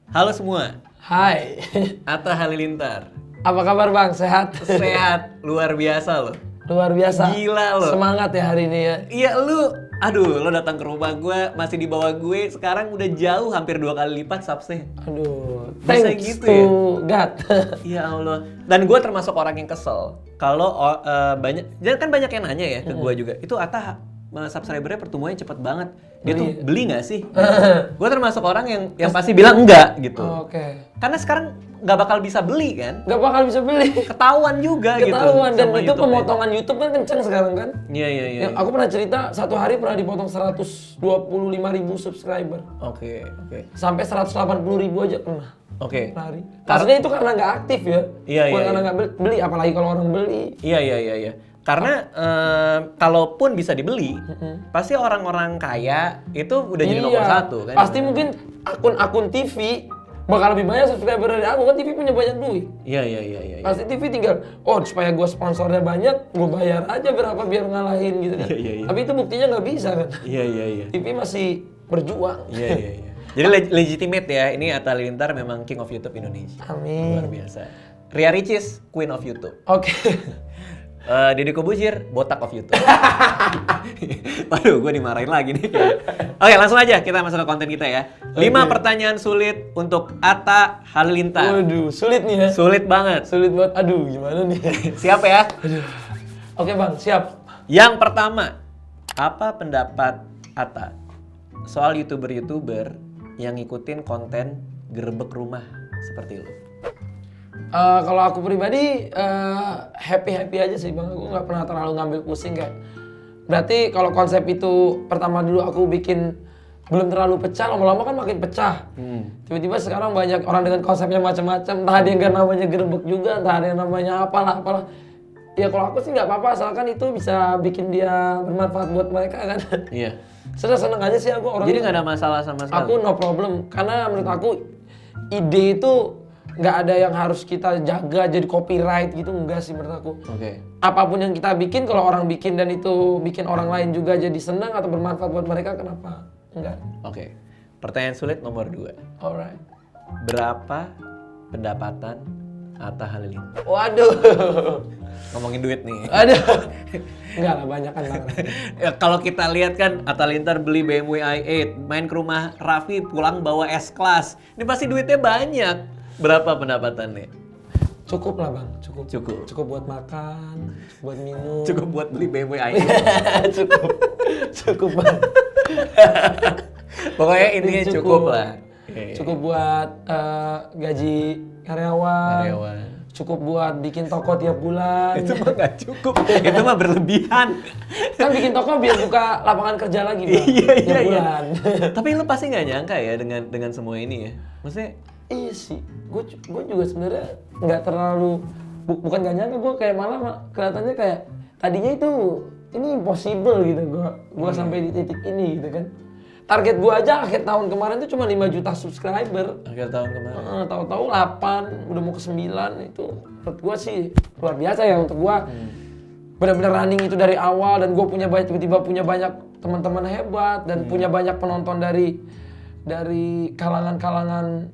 Halo semua, Hai, Atta Halilintar. apa kabar Bang? Sehat? Sehat, luar biasa loh. Luar biasa. Gila loh. Semangat ya hari ini ya. Iya lo datang ke rumah gue, masih di bawah gue, sekarang udah jauh hampir 2 kali lipat subsnya. Aduh, Bisa thanks gitu to ya? God. Ya Allah. Dan gue termasuk orang yang kesel. Kalau banyak, jadi kan banyak yang nanya ya ke gue juga. Itu Atta subscribernya pertumbuhannya cepet banget. Dia tuh beli nggak sih? Gue termasuk orang yang pasti bilang enggak gitu. Oke. Karena sekarang nggak bakal bisa beli kan? Gak bakal bisa beli. Ketahuan juga gitu. Ketahuan dan sama itu YouTube-nya. pemotongan YouTube kan kenceng sekarang kan. Iya. Yang aku pernah cerita satu hari pernah dipotong 125.000 subscriber. Oke. Sampai 180.000 aja pernah. Oke. Per hari. Maksudnya itu karena nggak aktif ya. Iya. Bukan karena nggak beli, apalagi kalau orang beli. Iya. Karena kalaupun bisa dibeli, pasti orang-orang kaya itu udah jadi nomor satu kan. Pasti mungkin akun-akun TV bakal lebih banyak subscriber dari aku, kan TV punya banyak duit. Iya. Pasti TV tinggal, supaya gue sponsornya banyak, gue bayar aja berapa biar ngalahin gitu kan. Iya. Tapi itu buktinya nggak bisa kan. Iya. TV masih berjuang. Iya. Jadi legitimate ya, ini Atta Halilintar memang King of YouTube Indonesia. Amin. Luar biasa. Ria Ricis, Queen of YouTube. Oke. Deddy Kobuzir, botak of YouTube. Waduh, gue dimarahin lagi nih. Oke, langsung aja kita masuk ke konten kita ya. 5 pertanyaan sulit untuk Atta Halilintar. Waduh, sulit nih ya. Sulit banget. Sulit banget. Aduh, gimana nih? Siap ya? Oke Bang, siap. Yang pertama, apa pendapat Atta soal YouTuber yang ngikutin konten gerebek rumah seperti lo? Kalau aku pribadi happy aja sih Bang. Aku nggak pernah terlalu ngambil pusing kayak. Berarti kalau konsep itu pertama dulu aku bikin belum terlalu pecah, lama-lama kan makin pecah. Tiba-tiba sekarang banyak orang dengan konsepnya macam-macam. Entah ada yang namanya gerebek juga, entah ada yang namanya apalah. Ya kalau aku sih nggak apa-apa, asalkan itu bisa bikin dia bermanfaat buat mereka kan. Iya. Seneng aja sih aku orang. Jadi nggak ada masalah sama sekali? Aku no problem, karena menurut aku ide itu nggak ada yang harus kita jaga jadi copyright gitu, enggak sih menurut aku. Oke. Apapun yang kita bikin, kalau orang bikin dan itu bikin orang lain juga jadi senang atau bermanfaat buat mereka, kenapa enggak? Oke. Pertanyaan sulit nomor 2. Alright. Berapa pendapatan Atta Halilintar? Waduh. Ngomongin duit nih. Aduh. Enggak lah, banyak kan Bang. Ya, kalau kita lihat kan Atta Halilintar beli BMW i8, main ke rumah Raffi, pulang bawa S-Class. Ini pasti duitnya banyak. Berapa pendapatannya? Cukup lah Bang, cukup. Cukup buat makan, buat minum. Cukup buat beli BMW i8. Cukup Bang. Pokoknya intinya cukup lah. Cukup buat gaji karyawan. Cukup buat bikin toko tiap bulan. Itu mah nggak cukup. Itu mah berlebihan. Kan bikin toko biar buka lapangan kerja lagi Bang. Tiap bulan. Tapi lu pasti nggak nyangka ya dengan semua ini ya. Maksudnya iya sih, gue juga sebenarnya nggak terlalu bukan gak nyangka, gue kayak malah kelihatannya kayak tadinya itu ini impossible gitu gue sampai di titik ini gitu kan. Target gue aja akhir tahun kemarin tuh cuma 5 juta subscriber. akhir tahun kemarin. Tahu-tahu 8, udah mau ke 9, itu menurut gue sih luar biasa ya untuk gue. Benar-benar running itu dari awal, dan gue tiba-tiba punya banyak teman-teman hebat dan punya banyak penonton dari kalangan-kalangan,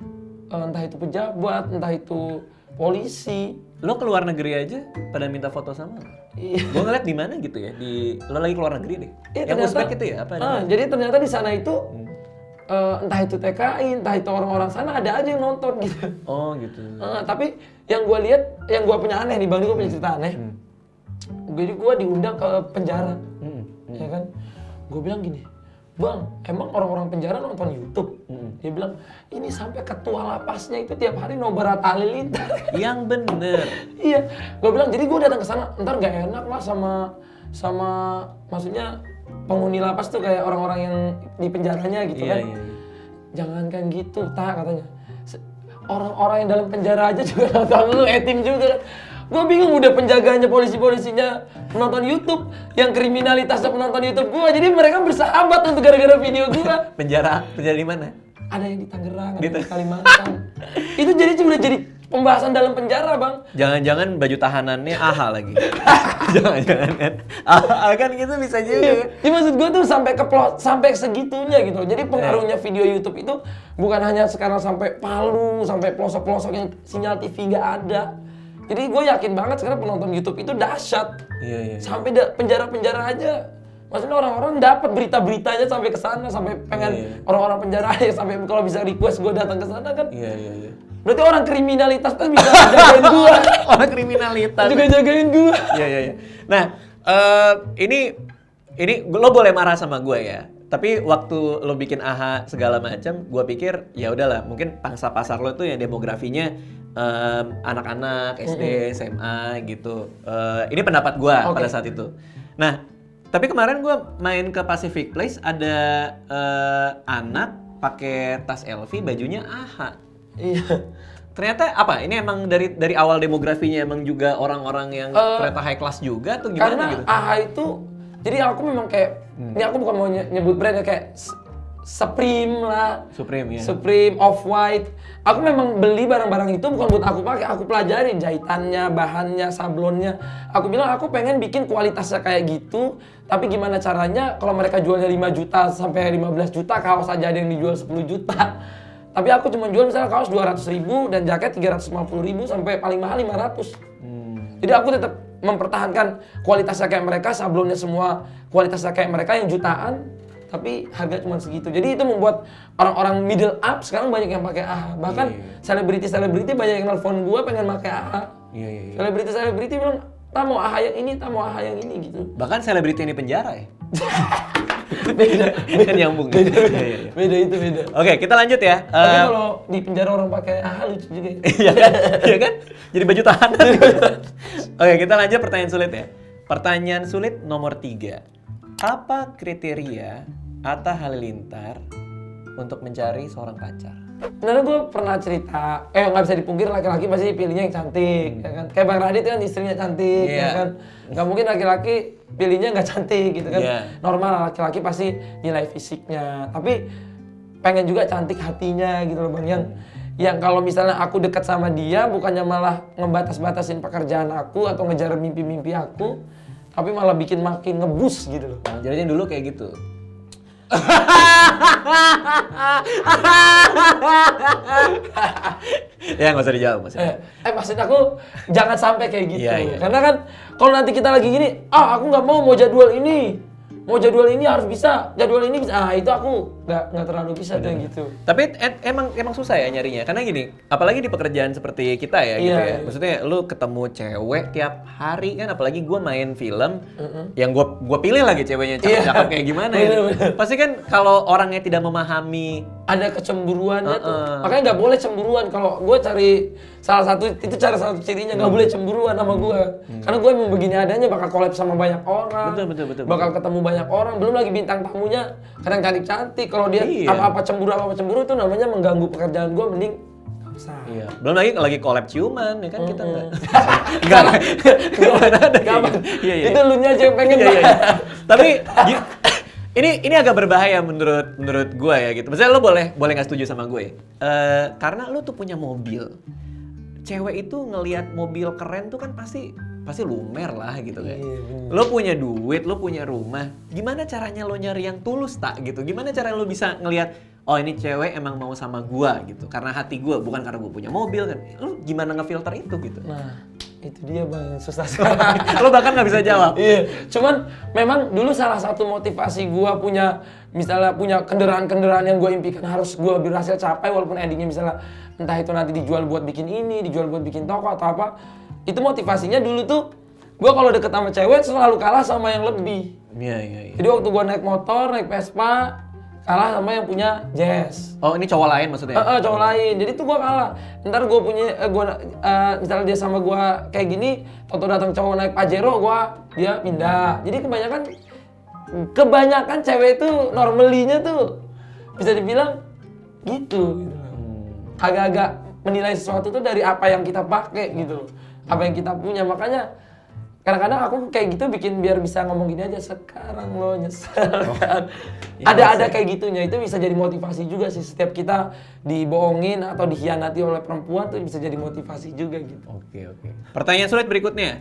entah itu pejabat, entah itu polisi. Lo ke luar negeri aja pada minta foto sama lo? Iya. Gue ngeliat di mana gitu ya, lo lagi ke luar negeri deh. Yang Uzbek itu ya? Jadi ternyata di sana itu entah itu TKI, entah itu orang-orang sana ada aja yang nonton gitu. Oh gitu. Tapi yang gue lihat, yang gue punya aneh nih Bang, gue punya cerita aneh. Jadi gue diundang ke penjara, ya kan? Gue bilang gini, Bang, emang orang-orang penjara nonton YouTube? Dia bilang, ini sampai ketua lapasnya itu tiap hari nobar Atta Halilintar. Yang bener. Iya, gue bilang, jadi gue datang ke sana, ntar gak enak lah sama maksudnya penghuni lapas tuh kayak orang-orang yang di penjaranya gitu kan. Iya. Jangan kan gitu, katanya. Orang-orang yang dalam penjara aja juga nonton lu, etim juga kan. Gue bingung, udah penjaganya, polisi-polisinya penonton YouTube, yang kriminalitasnya penonton YouTube gue, jadi mereka bersahabat untuk gara-gara video gue. Penjara di mana? Ada yang di Tangerang, ada yang di Kalimantan. Itu jadi udah jadi pembahasan dalam penjara, Bang. Jangan-jangan baju tahanannya AHA lagi. Jangan-jangan kan. AHA kan gitu bisa juga. Jadi maksud gue tuh sampai segitunya gitu loh. Jadi pengaruhnya video YouTube itu bukan hanya sekarang sampai Palu, sampai pelosok-pelosok yang sinyal TV nggak ada. Jadi gue yakin banget sekarang penonton YouTube itu dahsyat. Iya. Sampai penjara-penjara aja. Maksudnya orang-orang dapat berita-beritanya sampai ke sana, sampai pengen orang-orang penjara aja, sampai kalau bisa request gue datang ke sana kan. Iya. Berarti orang kriminalitas kan bisa jagain gue. Orang kriminalitas. Juga jagain gue. Iya. Nah, ini lo boleh marah sama gue ya. Tapi waktu lo bikin AHA segala macam, gue pikir ya udahlah, mungkin pangsa pasar lo tuh yang demografinya anak-anak SD, SMA gitu. Ini pendapat gue pada saat itu. Nah, tapi kemarin gue main ke Pacific Place, ada anak pakai tas LV, bajunya AHA. Iya. Ternyata apa? Ini emang dari awal demografinya emang juga orang-orang yang ternyata high class juga atau gimana karena gitu? AHA itu, jadi aku memang kayak, ini aku bukan mau nyebut brand ya, kayak Supreme lah. Supreme ya. Supreme, Off-White. Aku memang beli barang-barang itu bukan buat aku pakai, aku pelajarin jahitannya, bahannya, sablonnya. Aku bilang aku pengen bikin kualitasnya kayak gitu, tapi gimana caranya kalau mereka jualnya 5 juta sampai 15 juta, kaos aja ada yang dijual 10 juta. Tapi aku cuma jual misalnya kaos 200.000 dan jaket 350.000 sampai paling mahal 500. Jadi aku tetap mempertahankan kualitasnya kayak mereka, sablonnya semua kualitasnya kayak mereka yang jutaan, tapi harga cuma segitu. Jadi itu membuat orang-orang middle up sekarang banyak yang pakai AHA. Bahkan selebriti-selebriti banyak yang nelfon gua pengen pakai AHA. Iya. Selebriti-selebriti bilang, "Tak mau AHA yang ini, tak mau AHA yang ini," gitu. Bahkan selebriti yang di penjara ya. Beda. Kan nyambung. Iya. Beda. Oke, kita lanjut ya. Tapi kalau di penjara orang pakai AHA lucu juga ya. Iya kan? Jadi baju tahanan. Oke, kita lanjut pertanyaan sulit ya. Pertanyaan sulit nomor 3. Apa kriteria Atta Halilintar untuk mencari seorang pacar? Sebenarnya gue pernah cerita, nggak bisa dipungkir laki-laki pasti pilihnya yang cantik, ya kan? Kayak Bang Radit kan istrinya cantik, ya kan? Nggak mungkin laki-laki pilihnya nggak cantik gitu kan? Normal laki-laki pasti nilai fisiknya, tapi pengen juga cantik hatinya gitu loh Bang. Yang kalau misalnya aku dekat sama dia bukannya malah ngebatas-batasin pekerjaan aku atau ngejar mimpi-mimpi aku, tapi malah bikin makin ngebus gitu loh. Jadi dulu kayak gitu. Ya nggak usah dijawab maksudnya. Maksud aku jangan sampai kayak gitu. Iya. Karena kan kalau nanti kita lagi gini, aku nggak mau jadwal ini harus bisa, jadwal ini bisa. Itu aku nggak terlalu bisa tuh yang gitu. Tapi emang susah ya nyarinya, karena gini, apalagi di pekerjaan seperti kita ya gitu ya. Maksudnya lu ketemu cewek tiap hari kan, apalagi gue main film, yang gue pilih lagi ceweknya cakep kayak gimana ya. Pasti kan kalau orangnya tidak memahami, ada kecemburuannya tuh. Makanya nggak boleh cemburuan. Kalau gue cari salah satu cirinya nggak boleh cemburuan sama gue. Karena gue emang begini adanya, bakal collab sama banyak orang. Betul. Bakal ketemu banyak orang. Belum lagi bintang tamunya kadang cantik-cantik. Kalau dia apa-apa cemburu itu namanya mengganggu pekerjaan gue, mending nggak usah. Iya. Belum lagi collab ciuman ya kan, kita nggak. Iya. Itu lu nya aja yang pengen. Tapi ini agak berbahaya menurut gue ya gitu. Misalnya lo boleh nggak setuju sama gue. Karena lo tuh punya mobil. Cewek itu ngelihat mobil keren tuh kan pasti lumer lah gitu kan. Lo punya duit, lo punya rumah. Gimana caranya lo nyari yang tulus tak gitu? Gimana caranya lo bisa ngelihat, oh ini cewek emang mau sama gua gitu. Karena hati gua, bukan karena gua punya mobil kan. Lo gimana ngefilter itu gitu? Nah, itu dia Bang, susah sekali. Lo bahkan nggak bisa jawab. Iya, cuman memang dulu salah satu motivasi gua punya kendaraan-kendaraan yang gua impikan harus gua berhasil capai, walaupun endingnya misalnya entah itu nanti dijual buat bikin ini, dijual buat bikin toko atau apa. Itu motivasinya dulu tuh gua kalau deket sama cewek selalu kalah sama yang lebih. Iya. Jadi waktu gua naik motor, naik Vespa, kalah sama yang punya Jazz. Oh, ini cowok lain maksudnya? Cowok lain. Jadi tuh gua kalah. Ntar gua punya misalnya dia sama gua kayak gini, toto datang cowok naik Pajero, dia pindah. Jadi kebanyakan cewek itu normalinya tuh bisa dibilang gitu. Agak-agak menilai sesuatu tuh dari apa yang kita pakai gitu. Apa yang kita punya. Makanya kadang-kadang aku kayak gitu bikin biar bisa ngomong gini aja, sekarang lo nyesel kan. Ya, Ada kayak gitunya, itu bisa jadi motivasi juga sih. Setiap kita dibohongin atau dikhianati oleh perempuan tuh bisa jadi motivasi juga gitu. Oke. Pertanyaan sulit berikutnya.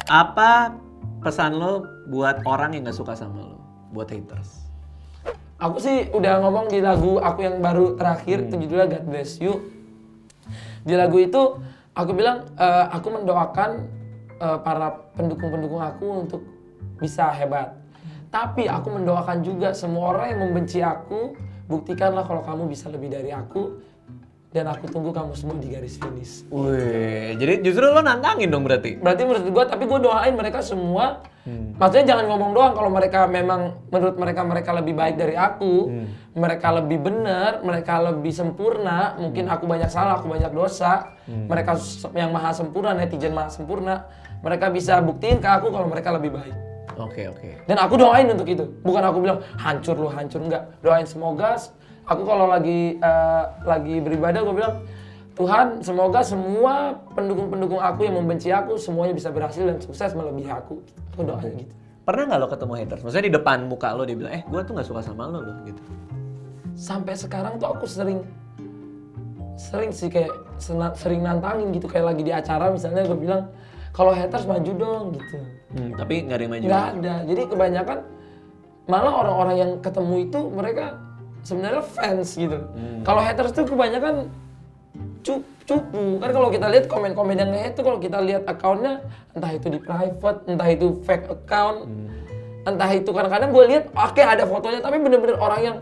Apa pesan lo buat orang yang gak suka sama lo? Buat haters? Aku sih udah ngomong di lagu aku yang baru terakhir, itu judulnya God Bless You. Di lagu itu aku bilang, aku mendoakan para pendukung-pendukung aku untuk bisa hebat. Tapi aku mendoakan juga semua orang yang membenci aku, buktikanlah kalau kamu bisa lebih dari aku, dan aku tunggu kamu semua di garis finish. Wih, jadi justru lo nantangin dong berarti? Berarti menurut gue, tapi gue doain mereka semua. Maksudnya jangan ngomong doang, kalau mereka memang menurut mereka lebih baik dari aku, mereka lebih benar, mereka lebih sempurna, mungkin aku banyak salah, aku banyak dosa, mereka yang maha sempurna, netizen maha sempurna, mereka bisa buktiin ke aku kalau mereka lebih baik. Oke. Dan aku doain untuk itu, bukan aku bilang hancur lu, hancur, enggak. Doain semoga, aku kalau lagi beribadah gue bilang, Tuhan, semoga semua pendukung-pendukung aku yang membenci aku semuanya bisa berhasil dan sukses melebihi aku. Aku doain gitu. Pernah nggak lo ketemu haters? Maksudnya di depan muka lo dia bilang, gue tuh nggak suka sama lo gitu. Sampai sekarang tuh aku sering sih kayak sering nantangin gitu, kayak lagi di acara misalnya gue bilang, kalau haters maju dong gitu. Tapi nggak ada yang maju. Nggak ada. Jadi kebanyakan malah orang-orang yang ketemu itu mereka sebenarnya fans gitu. Kalau haters tuh kebanyakan cupu. Kan kalau kita lihat komen-komen yang nge-hate tuh, kalau kita lihat akunnya, entah itu di private, entah itu fake account, entah itu kadang-kadang gue lihat oke ada fotonya, tapi bener-bener orang yang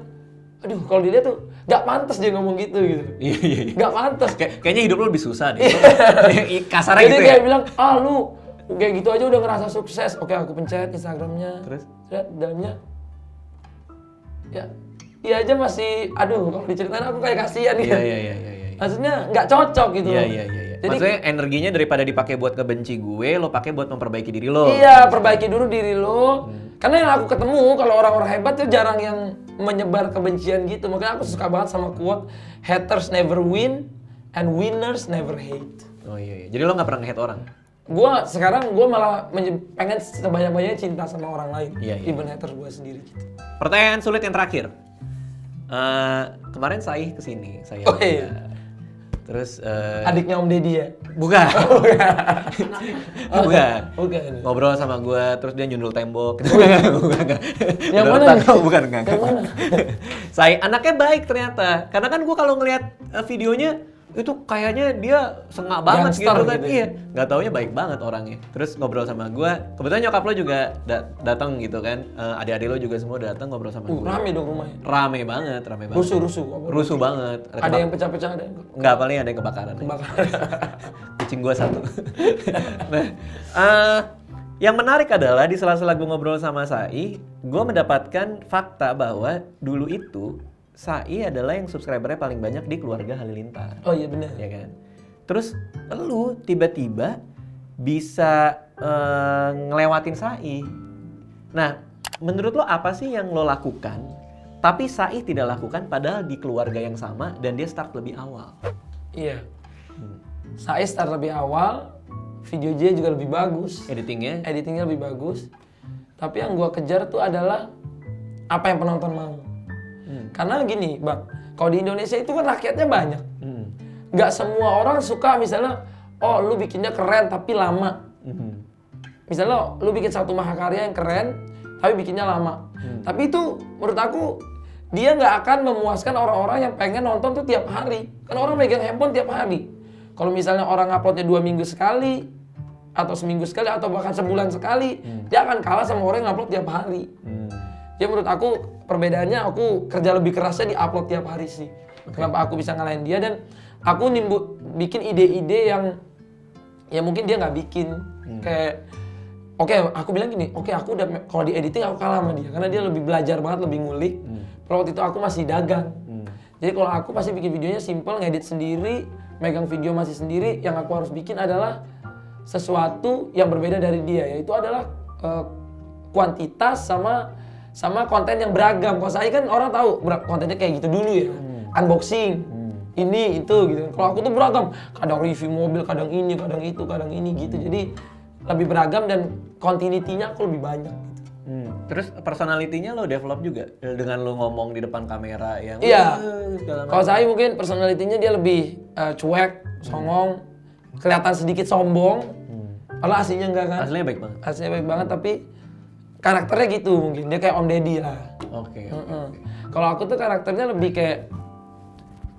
aduh kalau dilihat tuh gak pantas dia ngomong gitu. Iya. Gak pantas. Kayaknya hidup lo lebih susah deh. Kasarnya Jadi gitu kayak ya. bilang, lu kayak gitu aja udah ngerasa sukses. Oke, aku pencet Instagramnya. Terus? Lihat dalamnya. Ya, iya aja masih, aduh kalau diceritain aku kayak kasihan gitu. Iya. Maksudnya nggak cocok gitu. Iya. Jadi, Maksudnya energinya daripada dipakai buat kebenci gue, lo pakai buat memperbaiki diri lo. iya, perbaiki dulu diri lo. Karena yang aku ketemu kalau orang-orang hebat tuh jarang yang menyebar kebencian gitu. Makanya aku suka banget sama quote, haters never win and winners never hate. Oh iya. Jadi lo nggak pernah nge-hate orang? Sekarang gue malah pengen sebanyak-banyaknya cinta sama orang lain. Iya. Even haters gue sendiri gitu. Pertanyaan sulit yang terakhir. Kemarin Sai kesini, saya. Oh iya. Terus Adiknya Om Deddy ya? bukan. Bukan. Bukan. Ngobrol sama gue, terus dia nyundul tembok. Bukan. Yang Udah mana otak, nih? Bukan. Yang mana? Saya anaknya baik ternyata. Karena kan gue kalau ngelihat videonya itu kayaknya dia sengak banget Gangster gitu kan. gitu ya? Iya. Nggak taunya baik banget orangnya. Terus ngobrol sama gue. Kebetulan nyokap lo juga datang gitu kan. Adik-adik lo juga semua datang ngobrol sama gue. Rame dong rumahnya. Rame banget. Rusuh banget. Ada yang pecah-pecah, ada yang Enggak, paling ada yang kebakaran. kebakaran. Kucing gua satu. Nah, yang menarik adalah di sela-sela gue ngobrol sama Sai, gue mendapatkan fakta bahwa dulu itu Sai adalah yang subscribernya paling banyak di keluarga Halilintar. Oh iya benar. Ya kan? Terus lu tiba-tiba bisa ngelewatin Sai. Nah, menurut lo apa sih yang lo lakukan, tapi Sai tidak lakukan padahal di keluarga yang sama dan dia start lebih awal? Iya. Saya start lebih awal, video dia juga lebih bagus. Editingnya lebih bagus. Tapi yang gua kejar tuh adalah apa yang penonton mau. Karena gini Bang, kalau di Indonesia itu kan rakyatnya banyak. Nggak semua orang suka misalnya, oh lu bikinnya keren tapi lama. Misalnya lu bikin satu mahakarya yang keren, tapi bikinnya lama. Tapi itu menurut aku, dia nggak akan memuaskan orang-orang yang pengen nonton tuh tiap hari. Kan orang megang handphone tiap hari. Kalau misalnya orang uploadnya 2 minggu sekali, atau seminggu sekali, atau bahkan sebulan sekali, dia akan kalah sama orang yang upload tiap hari. Jadi menurut aku, perbedaannya aku kerja lebih kerasnya di upload tiap hari sih. Kenapa aku bisa ngalahin dia, dan aku bikin ide-ide yang ya mungkin dia nggak bikin. Kayak, oke, aku bilang gini, oke aku udah, kalau di editing aku kalah sama dia, karena dia lebih belajar banget, lebih ngulik. Kalau waktu itu aku masih dagang. Jadi kalau aku pasti bikin videonya simple, ngedit sendiri, megang video masih sendiri, yang aku harus bikin adalah sesuatu yang berbeda dari dia, yaitu adalah kuantitas sama konten yang beragam. Kalau saya kan orang tahu kontennya kayak gitu dulu ya, unboxing, ini itu gitu. Kalau aku tuh beragam, kadang review mobil, kadang ini gitu. Jadi lebih beragam dan continuity-nya aku lebih banyak gitu. Terus personalitinya lo develop juga dengan lo ngomong di depan kamera yang Iya. segala Kalau saya mungkin personality-nya dia lebih cuek, songong, kelihatan sedikit sombong. Kalau aslinya enggak kan? aslinya baik banget. Aslinya baik banget tapi karakternya gitu mungkin. Dia kayak Om Deddy lah. Oke. Kalau aku tuh karakternya lebih kayak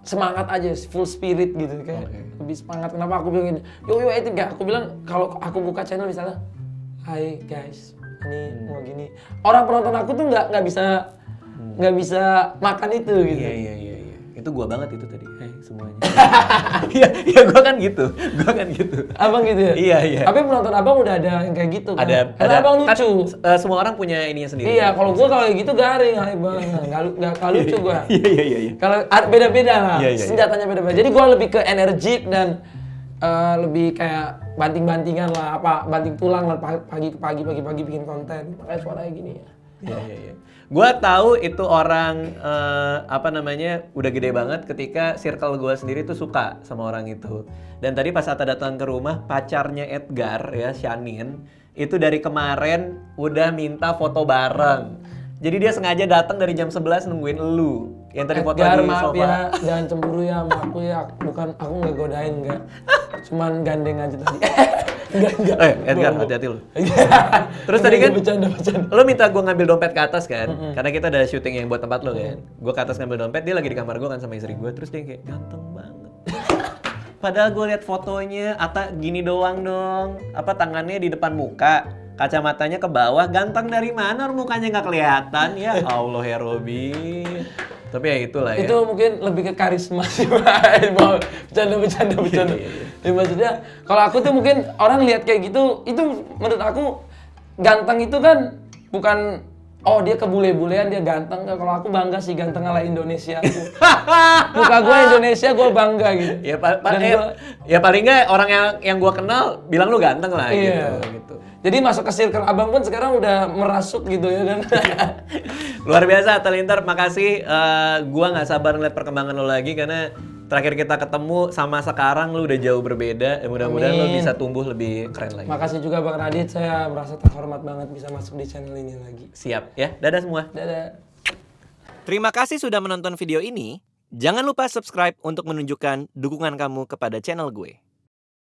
semangat aja, full spirit gitu kayak lebih semangat. Kenapa aku bilang ini? Yo itu enggak. Aku bilang kalau aku buka channel misalnya, "Hai guys, ini mau gini." Orang penonton aku tuh nggak bisa makan itu gitu. Iya. Itu gua banget itu tadi. Hai semuanya. Iya gua kan gitu. Abang gitu ya? Iya. Tapi penonton abang udah ada yang kayak gitu kan? Ada Karena abang kan, lucu. semua orang punya ininya sendiri. Iya, kalau gua kayak gitu garing, hai bang, nggak lucu gua. Iya. Kalau beda-beda lah, Iya. senjatanya beda-beda. Jadi gua lebih ke energik dan lebih kayak banting-bantingan lah, banting tulang lah pagi bikin konten. Makanya suaranya gini ya. Iya. Gua tahu itu orang udah gede banget ketika circle gua sendiri tuh suka sama orang itu. Dan tadi pas Atta datang ke rumah, pacarnya Edgar ya, Shanin, itu dari kemarin udah minta foto bareng. Jadi dia sengaja datang dari jam 11 nungguin elu. Yang tadi foto Edgar, di maaf sofa. ya, jangan cemburu ya sama aku ya. Aku nggak godain nggak. Cuman gandeng aja tadi. Enggak. Edgar, hati-hati lu. Terus tadi kan bercanda. lu minta gue ngambil dompet ke atas kan, karena kita ada syuting yang buat tempat lo kan. Gue ke atas ngambil dompet, dia lagi di kamar gue kan sama istri gue, terus dia kayak ganteng banget. Padahal gue liat fotonya, Atta gini doang dong, tangannya di depan muka, kacamatanya ke bawah, ganteng dari mana? Mukanya nggak kelihatan ya Allah ya Robi. Tapi ya itulah ya. Itu mungkin lebih ke karisma sih, Pak. Bercanda. Ya, maksudnya kalau aku tuh mungkin orang lihat kayak gitu, itu menurut aku ganteng itu kan bukan dia kebule-bulean dia ganteng. Kalau aku bangga sih ganteng ala Indonesia. Muka gue Indonesia, gue bangga gitu. Ya paling nggak orang yang gue kenal bilang lu ganteng lah gitu. Jadi masuk ke circle abang pun sekarang udah merasuk gitu ya kan. Luar biasa Atta Lintar, makasih. Gua nggak sabar ngeliat perkembangan lo lagi karena terakhir kita ketemu sama sekarang lu udah jauh berbeda. Mudah-mudahan lo bisa tumbuh lebih keren lagi. Makasih juga Bang Radit, saya merasa terhormat banget bisa masuk di channel ini lagi. Siap ya, dadah semua. Dadah. Terima kasih sudah menonton video ini. Jangan lupa subscribe untuk menunjukkan dukungan kamu kepada channel gue.